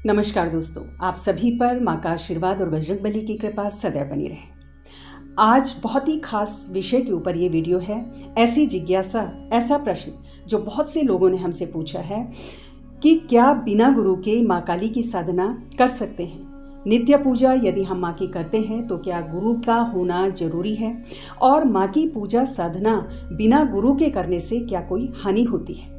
नमस्कार दोस्तों, आप सभी पर माँ का आशीर्वाद और बजरंगबली की कृपा सदैव बनी रहे। आज बहुत ही खास विषय के ऊपर ये वीडियो है। ऐसी जिज्ञासा, ऐसा प्रश्न जो बहुत से लोगों ने हमसे पूछा है कि क्या बिना गुरु के माँ काली की साधना कर सकते हैं। नित्य पूजा यदि हम माँ की करते हैं तो क्या गुरु का होना जरूरी है, और माँ की पूजा साधना बिना गुरु के करने से क्या कोई हानि होती है।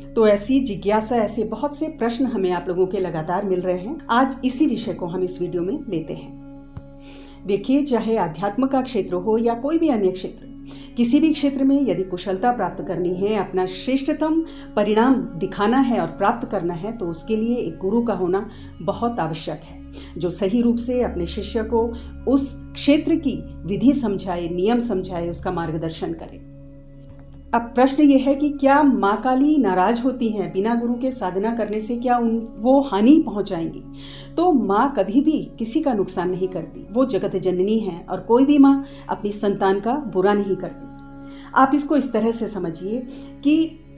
तो ऐसी जिज्ञासा, ऐसे बहुत से प्रश्न हमें आप लोगों के लगातार मिल रहे हैं। आज इसी विषय को हम इस वीडियो में लेते हैं। देखिए, चाहे आध्यात्म का क्षेत्र हो या कोई भी अन्य क्षेत्र, किसी भी क्षेत्र में यदि कुशलता प्राप्त करनी है, अपना श्रेष्ठतम परिणाम दिखाना है और प्राप्त करना है, तो उसके लिए एक गुरु का होना बहुत आवश्यक है, जो सही रूप से अपने शिष्य को उस क्षेत्र की विधि समझाए, नियम समझाए, उसका मार्गदर्शन करे। अब प्रश्न यह है कि क्या माँ काली नाराज होती हैं बिना गुरु के साधना करने से, क्या वो हानि पहुंचाएंगी। तो माँ कभी भी किसी का नुकसान नहीं करती, वो जगत जननी है और कोई भी माँ अपनी संतान का बुरा नहीं करती। आप इसको इस तरह से समझिए कि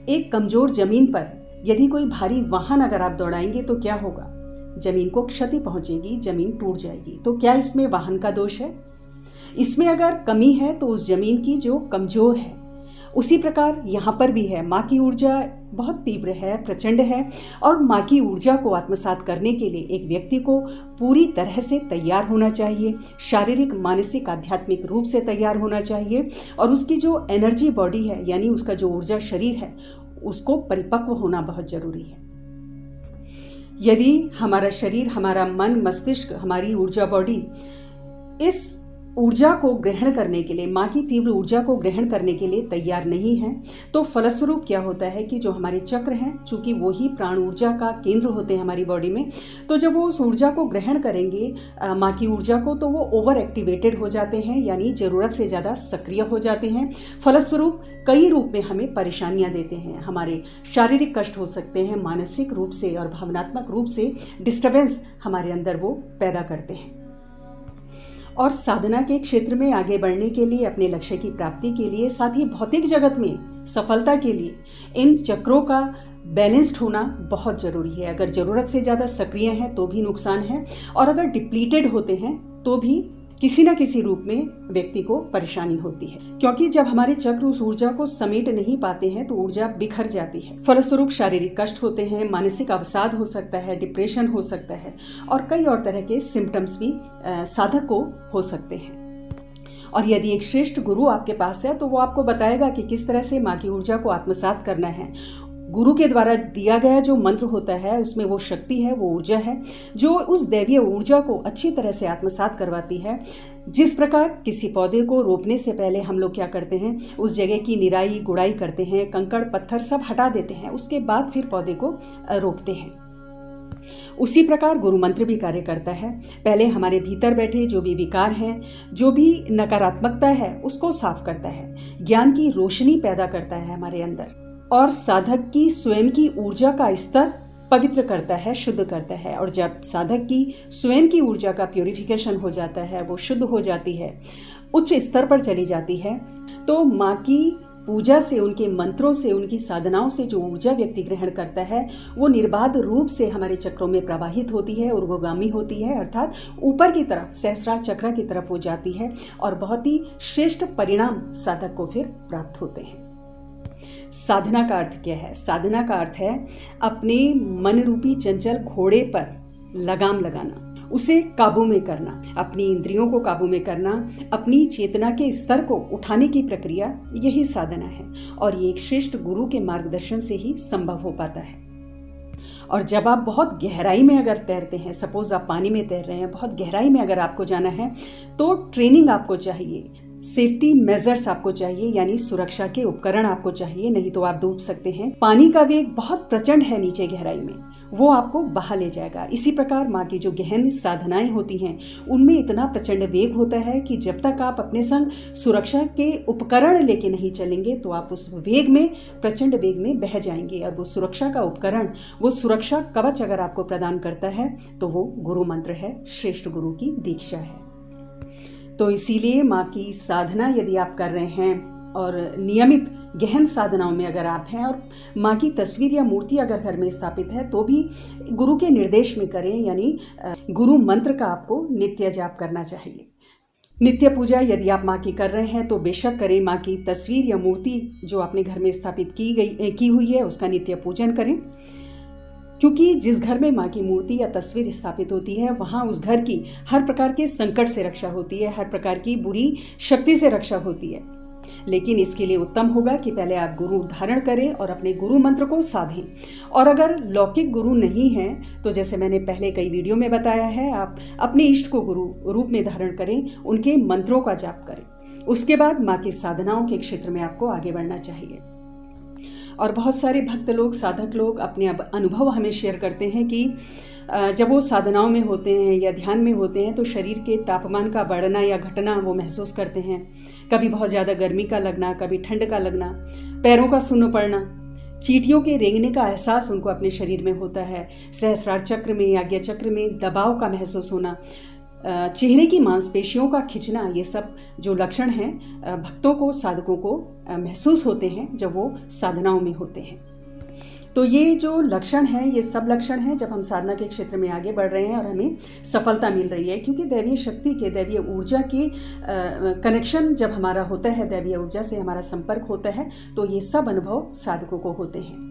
एक कमजोर जमीन पर यदि कोई भारी वाहन अगर आप दौड़ाएंगे तो क्या होगा, जमीन को क्षति पहुंचेगी, जमीन टूट जाएगी। तो क्या इसमें वाहन का दोष है? इसमें अगर कमी है तो उस जमीन की जो कमजोर है। उसी प्रकार यहाँ पर भी है, माँ की ऊर्जा बहुत तीव्र है, प्रचंड है, और माँ की ऊर्जा को आत्मसात करने के लिए एक व्यक्ति को पूरी तरह से तैयार होना चाहिए, शारीरिक, मानसिक, आध्यात्मिक रूप से तैयार होना चाहिए। और उसकी जो एनर्जी बॉडी है, यानी उसका जो ऊर्जा शरीर है, उसको परिपक्व होना बहुत जरूरी है। यदि हमारा शरीर, हमारा मन, मस्तिष्क, हमारी ऊर्जा बॉडी इस ऊर्जा को ग्रहण करने के लिए, माँ की तीव्र ऊर्जा को ग्रहण करने के लिए तैयार नहीं है, तो फलस्वरूप क्या होता है कि जो हमारे चक्र हैं, चूंकि वो ही प्राण ऊर्जा का केंद्र होते हैं हमारी बॉडी में, तो जब वो उस ऊर्जा को ग्रहण करेंगे, माँ की ऊर्जा को, तो वो ओवर एक्टिवेटेड हो जाते हैं, यानी ज़रूरत से ज़्यादा सक्रिय हो जाते हैं। फलस्वरूप कई रूप में हमें परेशानियाँ देते हैं। हमारे शारीरिक कष्ट हो सकते हैं, मानसिक रूप से और भावनात्मक रूप से डिस्टर्बेंस हमारे अंदर वो पैदा करते हैं। और साधना के क्षेत्र में आगे बढ़ने के लिए, अपने लक्ष्य की प्राप्ति के लिए, साथ ही भौतिक जगत में सफलता के लिए इन चक्रों का बैलेंस्ड होना बहुत जरूरी है। अगर जरूरत से ज़्यादा सक्रिय हैं तो भी नुकसान है, और अगर डिप्लीटेड होते हैं तो भी किसी न किसी रूप में व्यक्ति को परेशानी होती है। क्योंकि जब हमारे चक्र उस ऊर्जा को समेट नहीं पाते हैं तो ऊर्जा बिखर जाती है। फलस्वरूप शारीरिक कष्ट होते हैं, मानसिक अवसाद हो सकता है, डिप्रेशन हो सकता है, और कई और तरह के सिम्टम्स भी साधक को हो सकते हैं। और यदि एक श्रेष्ठ गुरु आपके पास है तो वो आपको बताएगा कि किस तरह से माँ की ऊर्जा को आत्मसात करना है। गुरु के द्वारा दिया गया जो मंत्र होता है, उसमें वो शक्ति है, वो ऊर्जा है, जो उस दैवीय ऊर्जा को अच्छी तरह से आत्मसात करवाती है। जिस प्रकार किसी पौधे को रोपने से पहले हम लोग क्या करते हैं, उस जगह की निराई गुड़ाई करते हैं, कंकड़ पत्थर सब हटा देते हैं, उसके बाद फिर पौधे को रोपते हैं। उसी प्रकार गुरु मंत्र भी कार्य करता है। पहले हमारे भीतर बैठे जो भी विकार हैं, जो भी नकारात्मकता है, उसको साफ करता है, ज्ञान की रोशनी पैदा करता है हमारे अंदर, और साधक की स्वयं की ऊर्जा का स्तर पवित्र करता है, शुद्ध करता है। और जब साधक की स्वयं की ऊर्जा का प्यूरिफिकेशन हो जाता है, वो शुद्ध हो जाती है, उच्च स्तर पर चली जाती है, तो माँ की पूजा से, उनके मंत्रों से, उनकी साधनाओं से जो ऊर्जा व्यक्ति ग्रहण करता है, वो निर्बाध रूप से हमारे चक्रों में प्रवाहित होती है, ऊर्ध्वगामी होती है, अर्थात ऊपर की तरफ, सहस्रार चक्र की तरफ वो जाती है, और बहुत ही श्रेष्ठ परिणाम साधक को फिर प्राप्त होते हैं। साधना का अर्थ क्या है? साधना का अर्थ है अपने मन रूपी चंचल घोड़े पर लगाम लगाना, उसे काबू में करना, अपनी इंद्रियों को काबू में करना, अपनी चेतना के स्तर को उठाने की प्रक्रिया, यही साधना है। और ये एक श्रेष्ठ गुरु के मार्गदर्शन से ही संभव हो पाता है। और जब आप बहुत गहराई में अगर तैरते हैं, सपोज आप पानी में तैर रहे हैं, बहुत गहराई में अगर आपको जाना है, तो ट्रेनिंग आपको चाहिए, सेफ्टी मेजर्स आपको चाहिए, यानी सुरक्षा के उपकरण आपको चाहिए, नहीं तो आप डूब सकते हैं। पानी का वेग बहुत प्रचंड है नीचे गहराई में, वो आपको बहा ले जाएगा। इसी प्रकार माँ की जो गहन साधनाएं होती हैं, उनमें इतना प्रचंड वेग होता है कि जब तक आप अपने संग सुरक्षा के उपकरण लेके नहीं चलेंगे, तो आप उस वेग में, प्रचंड वेग में बह जाएंगे। और वो सुरक्षा का उपकरण, वो सुरक्षा कवच अगर आपको प्रदान करता है, तो वो गुरु मंत्र है, श्रेष्ठ गुरु की दीक्षा है। तो इसीलिए माँ की साधना यदि आप कर रहे हैं, और नियमित गहन साधनाओं में अगर आप हैं और माँ की तस्वीर या मूर्ति अगर घर में स्थापित है तो भी गुरु के निर्देश में करें, यानी गुरु मंत्र का आपको नित्य जाप करना चाहिए। नित्य पूजा यदि आप माँ की कर रहे हैं तो बेशक करें। माँ की तस्वीर या मूर्ति जो आपने घर में स्थापित की हुई है उसका नित्य पूजन करें, क्योंकि जिस घर में माँ की मूर्ति या तस्वीर स्थापित होती है वहाँ उस घर की हर प्रकार के संकट से रक्षा होती है, हर प्रकार की बुरी शक्ति से रक्षा होती है। लेकिन इसके लिए उत्तम होगा कि पहले आप गुरु धारण करें और अपने गुरु मंत्र को साधें। और अगर लौकिक गुरु नहीं हैं तो जैसे मैंने पहले कई वीडियो में बताया है, आप अपने इष्ट को गुरु रूप में धारण करें, उनके मंत्रों का जाप करें। उसके बाद माँ की साधनाओं के क्षेत्र में आपको आगे बढ़ना चाहिए। और बहुत सारे भक्त लोग, साधक लोग अपने अनुभव हमें शेयर करते हैं कि जब वो साधनाओं में होते हैं या ध्यान में होते हैं तो शरीर के तापमान का बढ़ना या घटना वो महसूस करते हैं। कभी बहुत ज़्यादा गर्मी का लगना, कभी ठंड का लगना, पैरों का सुन्न पड़ना, चींटियों के रेंगने का एहसास उनको अपने शरीर में होता है। सहस्रार चक्र में, आज्ञा चक्र में दबाव का महसूस होना, चेहरे की मांसपेशियों का खिंचना, ये सब जो लक्षण हैं भक्तों को, साधकों को महसूस होते हैं जब वो साधनाओं में होते हैं। तो ये जो लक्षण हैं, ये सब लक्षण हैं जब हम साधना के क्षेत्र में आगे बढ़ रहे हैं और हमें सफलता मिल रही है। क्योंकि दैवीय शक्ति के, दैवीय ऊर्जा के कनेक्शन जब हमारा होता है, दैवीय ऊर्जा से हमारा संपर्क होता है, तो ये सब अनुभव साधकों को होते हैं।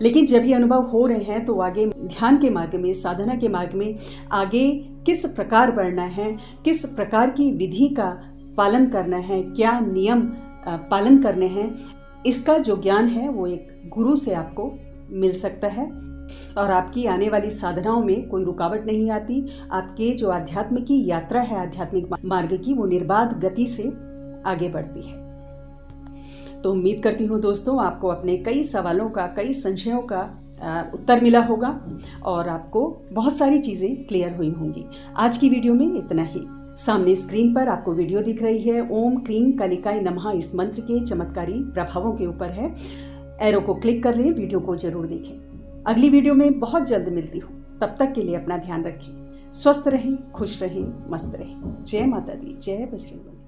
लेकिन जब ये अनुभव हो रहे हैं तो आगे ध्यान के मार्ग में, साधना के मार्ग में आगे किस प्रकार बढ़ना है, किस प्रकार की विधि का पालन करना है, क्या नियम पालन करने हैं, इसका जो ज्ञान है वो एक गुरु से आपको मिल सकता है। और आपकी आने वाली साधनाओं में कोई रुकावट नहीं आती। आपके जो आध्यात्म की यात्रा है, आध्यात्मिक मार्ग की, वो निर्बाध गति से आगे बढ़ती है। तो उम्मीद करती हूँ दोस्तों आपको अपने कई सवालों का, कई संशयों का उत्तर मिला होगा और आपको बहुत सारी चीज़ें क्लियर हुई होंगी। आज की वीडियो में इतना ही। सामने स्क्रीन पर आपको वीडियो दिख रही है, ओम क्लीं कालिकाय नमः इस मंत्र के चमत्कारी प्रभावों के ऊपर है। एरो को क्लिक कर लें, वीडियो को जरूर देखें। अगली वीडियो में बहुत जल्द मिलती हूँ। तब तक के लिए अपना ध्यान रखें, स्वस्थ रहें, खुश रहें, मस्त रहें। जय माता दी, जय बजरंग बली।